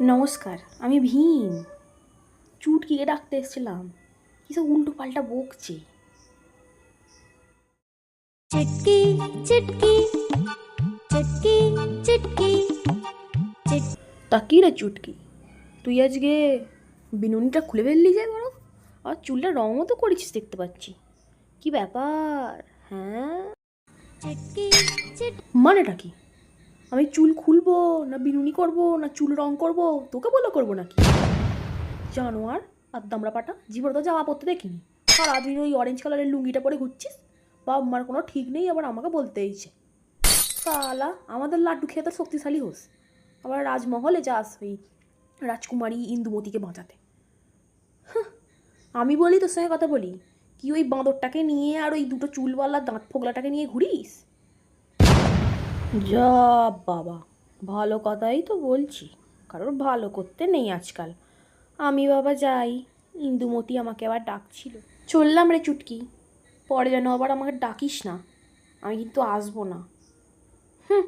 নমস্কার, আমি ভীম। চুটকিকে ডাকতে এসেছিলাম। কিসব উল্টো পাল্টা বকছে। चुटकी चुटकी चुटकी चुटकी তা কি রে চুটকি, তুই আজকে বিনুনিটা খুলে ফেললি যে বড়, আর চুলটা রঙও তো করেছিস দেখতে পাচ্ছি। কি ব্যাপার? হ্যাঁ, चुटकी चुट মানেটা কি? আমি চুল খুলবো না বিনুনি করবো না চুল রং করবো, তোকে বলে করবো নাকি? জানোয়ার আর দামড়া পাটা, জীবনে তো জামা পরতে দেখিনি। সারাদিন ওই অরেঞ্জ কালারের লুঙ্গিটা পরে ঘুরছিস। বাপ মার কোনো ঠিক নেই, আবার আমাকে বলতে এইছে সালা আমাদের লাড্ডু খেয়ে তো শক্তিশালী হোস, আবার রাজমহলে যাস ওই রাজকুমারী ইন্দুমতিকে বাঁচাতে। আমি বলি তোর সঙ্গে কথা বলি, কি ওই বাঁদরটাকে নিয়ে আর ওই দুটো চুলওয়ালা দাঁত ফোগলাটাকে নিয়ে ঘুরিস? যা বাবা, ভালো কথাই তো বলছি, কারোর ভালো করতে নেই আজকাল। আমি বাবা যাই, ইন্দুমতি আমাকে আবার ডাকছিল। চললাম রে চুটকি, পরে যেন আবার আমাকে ডাকিস না, আমি কিন্তু আসবো না। হুম।